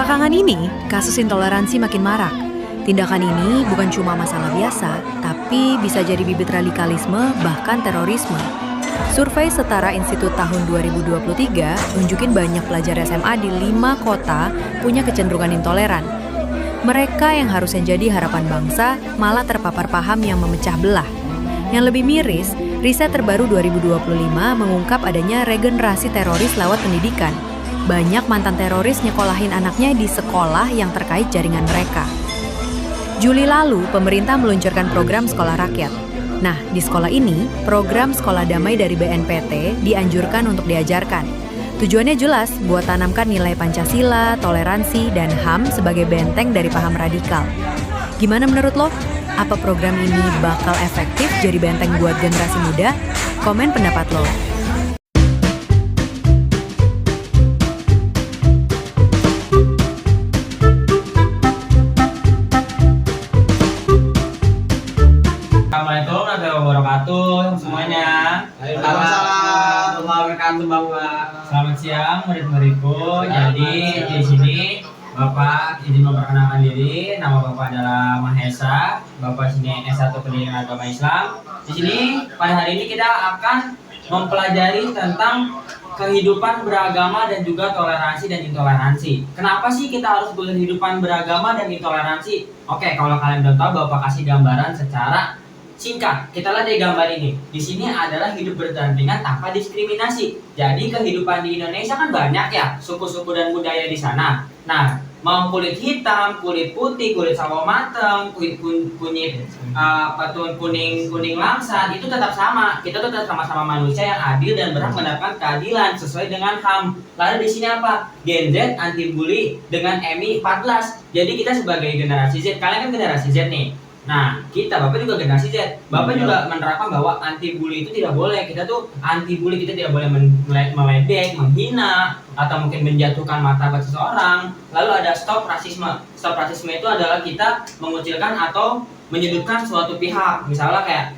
Belakangan ini, kasus intoleransi makin marak. Tindakan ini bukan cuma masalah biasa, tapi bisa jadi bibit radikalisme, bahkan terorisme. Survei Setara Institut tahun 2023 nunjukin banyak pelajar SMA di 5 kota punya kecenderungan intoleran. Mereka yang harusnya jadi harapan bangsa malah terpapar paham yang memecah belah. Yang lebih miris, riset terbaru 2025 mengungkap adanya regenerasi teroris lewat pendidikan. Banyak mantan teroris nyekolahin anaknya di sekolah yang terkait jaringan mereka. Juli lalu, pemerintah meluncurkan program sekolah rakyat. Nah, di sekolah ini, program sekolah damai dari BNPT dianjurkan untuk diajarkan. Tujuannya jelas, buat tanamkan nilai Pancasila, toleransi, dan HAM sebagai benteng dari paham radikal. Gimana menurut lo? Apa program ini bakal efektif jadi benteng buat generasi muda? Komen pendapat lo. Assalamualaikum warahmatullahi wabarakatuh semuanya. Waalaikumsalam warahmatullahi wabarakatuh, Bapak. Selamat siang murid-muridku. Jadi di sini Bapak izin memperkenalkan diri. Nama Bapak adalah Mahesa. Bapak sini S1 Pendidikan Agama Islam. Di sini pada hari ini kita akan mempelajari tentang kehidupan beragama dan juga toleransi dan intoleransi. Kenapa sih kita harus berkehidupan beragama dan intoleransi? Oke, kalau kalian belum tahu, Bapak kasih gambaran secara singkat. Kita lihat di gambar ini. Di sini adalah hidup berdampingan tanpa diskriminasi. Jadi kehidupan di Indonesia kan banyak ya, suku-suku dan budaya di sana. Nah, mau kulit hitam, kulit putih, kulit sawo mateng, kulit kuning langsat, itu tetap sama. Kita tetap sama-sama manusia yang adil dan berhak mendapatkan keadilan sesuai dengan HAM. Lalu di sini apa? Gen Z anti bully dengan MI 14. Jadi kita sebagai generasi Z, kalian kan generasi Z nih. Nah, Bapak juga generasi Z. Bapak juga menerapkan bahwa anti bully itu tidak boleh. Kita tuh anti bully, kita tidak boleh meledek, menghina, atau mungkin menjatuhkan martabat seseorang. Lalu ada stop rasisme. Stop rasisme itu adalah kita mengucilkan atau menyudutkan suatu pihak. Misalnya kayak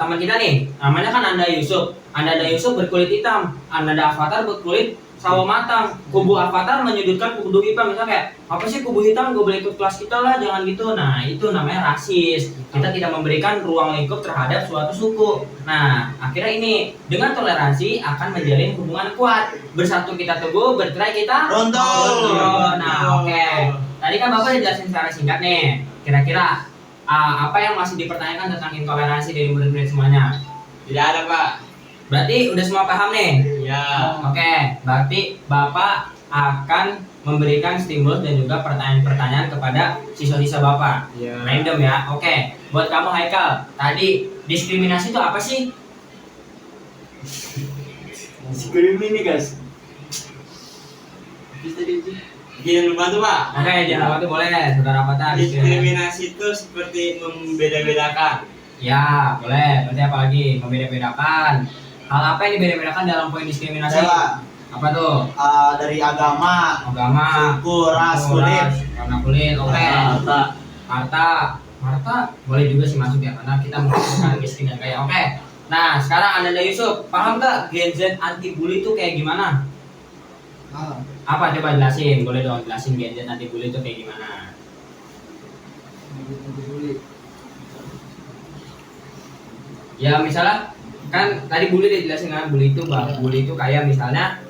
teman kita nih, namanya kan Anda Yusuf. Anda Yusuf berkulit hitam, Anda Avatar berkulit sawo matang. Kubu Avatar menyudutkan kubu hitam, misalnya kayak apa sih kubu hitam gak boleh ikut kelas kita lah, jangan gitu. Nah, itu namanya rasis. Kita tidak memberikan ruang lingkup terhadap suatu suku. Nah, akhirnya ini dengan toleransi akan menjalin hubungan kuat. Bersatu kita teguh, bercerai kita runtuh. Nah, oke. Tadi kan Bapak udah jelasin secara singkat nih. Kira-kira apa yang masih dipertanyakan tentang intoleransi dari murid-murid semuanya? Tidak ada, Pak. Berarti udah semua paham nih? Ya. Oke, berarti Bapak akan memberikan stimulus dan juga pertanyaan-pertanyaan kepada siswa-siswa Bapak. Ya. Random ya. Oke, buat kamu Haikal, tadi diskriminasi itu apa sih? Diskriminasi, guys. Gini bantu, Pak. Oke, jangan lupa tuh boleh, saudara Pata. Diskriminasi itu seperti membeda-bedakan. Ya, boleh. Berarti apa lagi? Membeda-bedakan. Hal apa yang dibeda-bedakan dalam poin diskriminasi? Pak. Apa tuh? Dari agama, suku, ras, kulit. Warna kulit, oke. Harta boleh juga sih masuk ya, karena kita menggunakan miskin dan kaya. Oke. Nah, sekarang Anda Yusuf, paham nggak Gen Z anti bully itu kayak gimana? Apa coba jelasin? Boleh dong jelasin Gen Z anti bully itu kayak gimana? Ya misalnya kan tadi bully dijelasin kan, bully itu kayak misalnya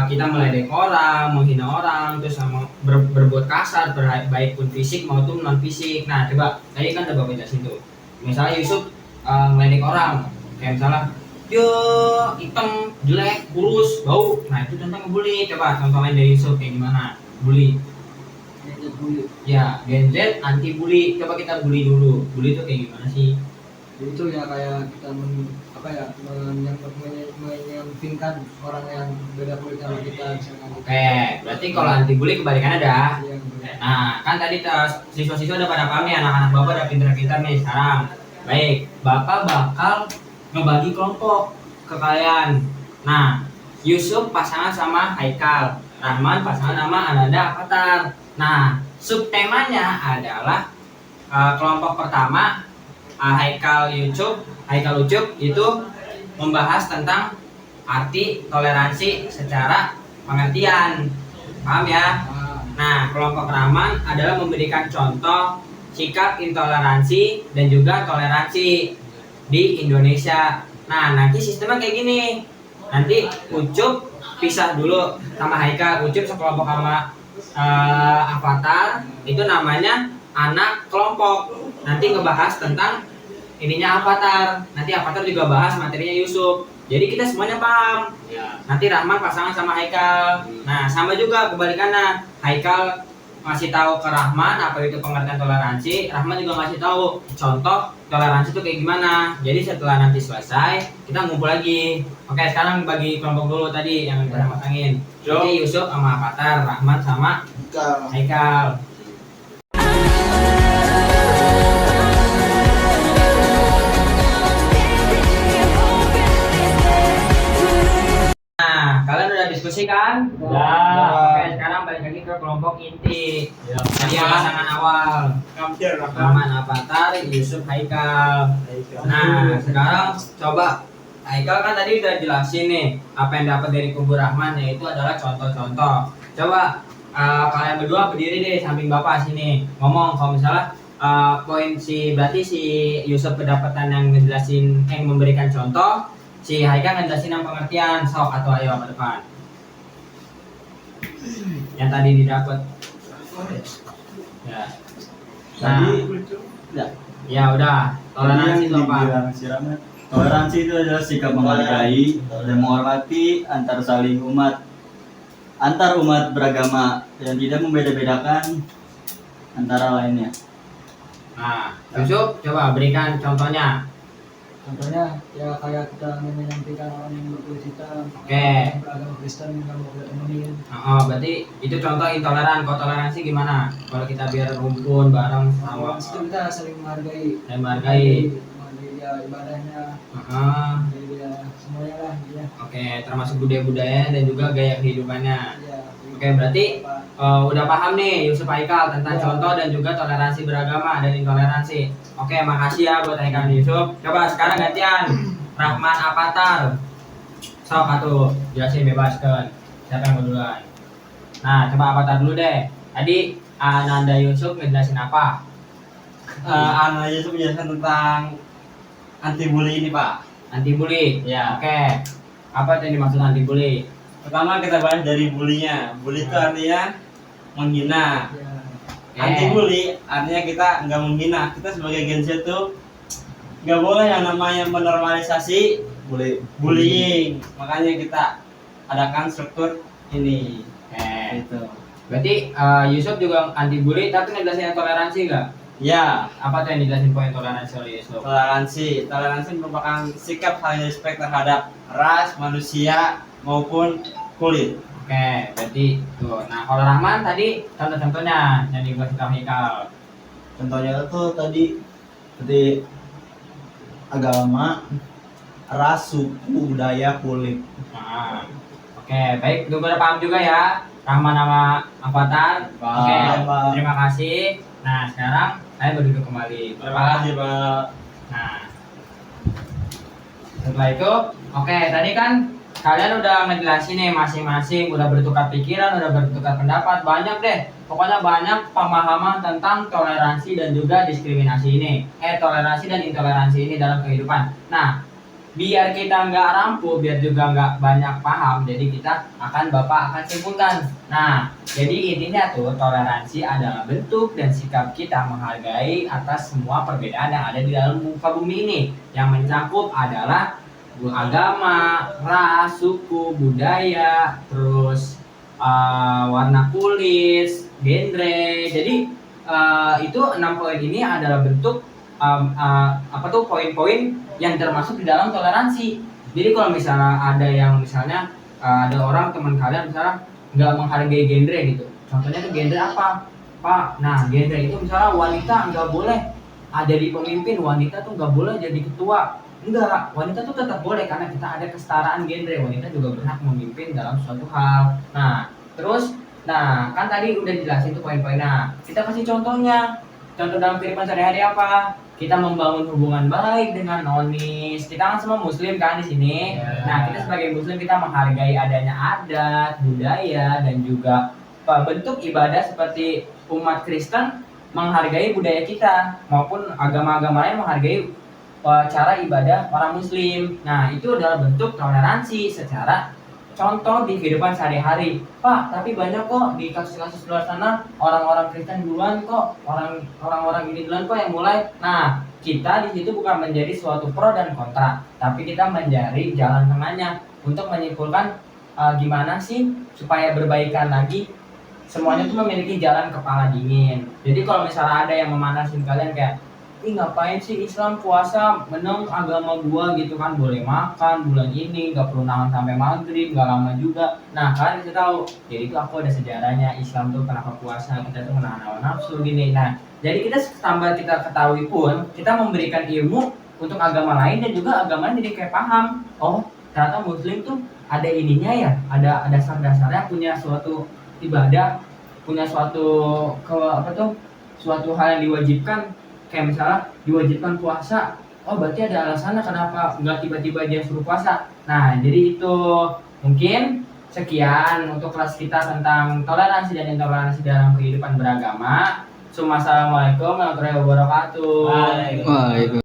kita meledek orang, menghina orang, terus sama berbuat kasar, baik pun fisik maupun non fisik. Nah coba tadi kan udah Bapak jelasin tuh. Misalnya Yusuf meledek orang, kayak misalnya yo hitam, jelek, kurus, bau. Nah itu tentang bully. Coba contoh lain dari Yusuf kayak gimana? Bully. Ya, Gen Z anti bully. Coba kita bully dulu. Bully itu kayak gimana sih? Itu ya kayak kita menyampingkan orang yang beda kulit sama kita. Oke, berarti kalau anti bully kebalikannya dah. Iya, Nah, kan tadi siswa-siswa udah pada paham nih, anak-anak Bapak udah pintar-pintar nih sekarang. Baik, Bapak bakal ngebagi kelompok ke kalian. Nah, Yusuf pasangan sama Haikal, Rahman pasangan sama Ananda Avatar. Nah, subtemanya adalah kelompok pertama Haikal Ucup itu membahas tentang arti toleransi secara pengertian. Paham ya? Nah, kelompok Rahman adalah memberikan contoh sikap intoleransi dan juga toleransi di Indonesia. Nah, nanti sistemnya kayak gini. Nanti Ucup pisah dulu sama Haikal. Ucup sekelompok sama Avatar, itu namanya anak kelompok. Nanti ngebahas tentang ininya Avatar. Nanti Avatar juga bahas materinya Yusuf. Jadi kita semuanya paham. Nanti Rahman pasangan sama Haikal. Nah, sama juga kebalikannya. Haikal ngasih tahu ke Rahman apa itu pengertian toleransi. Rahman juga ngasih tahu contoh toleransi itu kayak gimana. Jadi setelah nanti selesai, kita ngumpul lagi. Oke, sekarang bagi kelompok dulu tadi yang kita pasangin. Jadi Yusuf sama Avatar, Rahman sama Haikal. Nah, kalian udah diskusi kan? Udah. Oke, sekarang balik lagi ke kelompok inti. Tadi yang pasangan awal. Rahman, Avatar, Yusuf, Haikal. Nah, sekarang coba Haikal kan tadi udah jelasin nih apa yang dapat dari kubu Rahman, yaitu adalah contoh-contoh. Coba kalian berdua berdiri deh samping bapak sini, ngomong kalau misalnya poin berarti si Yusuf kedapatan yang ngejelasin yang memberikan contoh, si Haikal ngejelasin yang pengertian. Sok atau ayo ke depan. Yang tadi didapat. Ya. Nah, ya udah. Toleransi itu apa? Toleransi itu adalah sikap menghargai dan menghormati antar umat beragama dan tidak membeda-bedakan antara lainnya. Nah, Yusuf coba berikan contohnya. Contohnya ya kayak kita menyampaikan orang yang berkulit hitam, Oke. yang beragama Kristen yang mau kita temenin. Oh, berarti itu contoh intoleran. Kalau toleransi gimana? Kalau kita biar rumpun bareng sama Itu kita saling menghargai. dan menghargai. Menghargai dia ibadahnya, Heeh. menghargai dia semuanya lah dia. Oke, termasuk budaya-budayanya dan juga gaya kehidupannya. Ya, Oke, berarti udah paham nih Yusuf Haikal tentang contoh dan juga toleransi beragama dan intoleransi. Oke, makasih ya buat Haikal dan Yusuf. Coba sekarang gantian Rahman, Avatar. Sok atuh, jelasin bebaskan. Siapa yang mau duluan? Nah, coba Avatar dulu deh. Tadi Ananda Yusuf ngejelasin apa? Anak Yusuf menjelaskan tentang anti bully ini, Pak. Anti bully. Ya. Oke. Apa yang dimaksud anti bully? Pertama kita bahas dari bullynya. Bully itu artinya menghina. ya. Anti bully artinya kita nggak menghina. Kita sebagai Gen Z tuh nggak boleh yang namanya menormalisasi bullying. Makanya kita adakan struktur ini. Oke. Gitu. Berarti Yusuf juga anti bully tapi ngejelasin yang toleransi nggak? Ya, Apa tuh yang dijelasin poin toleransi oleh Yusuf? toleransi merupakan sikap saling respect terhadap ras, manusia maupun kulit. Oke, berarti tuh. Nah, kalau Rahman tadi contoh-contohnya yang dikasih kamu Hikal. Contohnya tuh tadi seperti agama, ras, suku, budaya, kulit. Nah, oke, baik. Itu udah paham juga ya, Rahman sama Avatar. Paham, Oke, Pak. terima kasih. Nah, sekarang saya berduduk kembali. Terima kasih, Pak. Nah, setelah itu, oke, tadi kan kalian udah ngejelasin nih masing-masing, udah bertukar pikiran, udah bertukar pendapat, banyak deh. Pokoknya banyak pemahaman tentang toleransi dan juga diskriminasi ini. Toleransi dan intoleransi ini dalam kehidupan. Nah, biar kita nggak rampung, biar juga nggak banyak paham, jadi Bapak akan simpulkan. Nah, jadi intinya tuh toleransi adalah bentuk dan sikap kita menghargai atas semua perbedaan yang ada di dalam muka bumi ini, yang mencakup adalah agama, ras, suku, budaya, terus warna kulit, genre. Jadi itu 6 poin ini adalah bentuk poin-poin yang termasuk di dalam toleransi. Jadi kalau misalnya ada yang misalnya ada orang teman kalian misalnya nggak menghargai genre gitu. Contohnya tuh genre apa, Pak? Nah, genre itu misalnya wanita nggak boleh ada di pemimpin, wanita tuh nggak boleh jadi ketua. Enggak, wanita tuh tetap boleh karena kita ada kesetaraan genre. Wanita juga berhak memimpin dalam suatu hal. Nah, terus, kan tadi udah jelasin tuh poin-poinnya. Kita kasih contohnya. Contoh dalam kehidupan sehari-hari apa? Kita membangun hubungan baik dengan nonis. Kita kan semua muslim kan di sini. Nah, kita sebagai muslim kita menghargai adanya adat, budaya dan juga bentuk ibadah seperti umat Kristen menghargai budaya kita maupun agama-agama lain menghargai cara ibadah orang Muslim. Nah, itu adalah bentuk toleransi secara contoh di kehidupan sehari-hari. Pak, tapi banyak kok di kasus-kasus luar sana orang-orang Kristen duluan kok, orang-orang ini duluan kok yang mulai. Nah, kita di situ bukan menjadi suatu pro dan kontra, tapi kita mencari jalan tengahnya untuk menyimpulkan gimana sih supaya berbaikan lagi. Semuanya tuh memiliki jalan kepala dingin. Jadi kalau misalnya ada yang memanasin kalian kayak, ih ngapain sih Islam puasa meneng agama gua gitu kan, boleh makan bulan ini, nggak perlu nahan sampai maghrib, nggak lama juga. Nah kalian bisa tahu, jadi itu aku ada sejarahnya Islam tuh kenapa puasa, kita tuh menahan hawa nafsu gini. Nah jadi kita tambah kita ketahui pun, kita memberikan ilmu untuk agama lain dan juga agama lain jadi kayak paham, oh ternyata Muslim tuh ada ininya ya, ada dasar-dasarnya, punya suatu ibadah, punya suatu suatu hal yang diwajibkan, kayak misalnya diwajibkan puasa, oh berarti ada alasannya kenapa nggak tiba-tiba dia suruh puasa. Nah jadi itu mungkin sekian untuk kelas kita tentang toleransi dan intoleransi dalam kehidupan beragama. Assalamualaikum warahmatullahi wabarakatuh. Waalaikumsalam.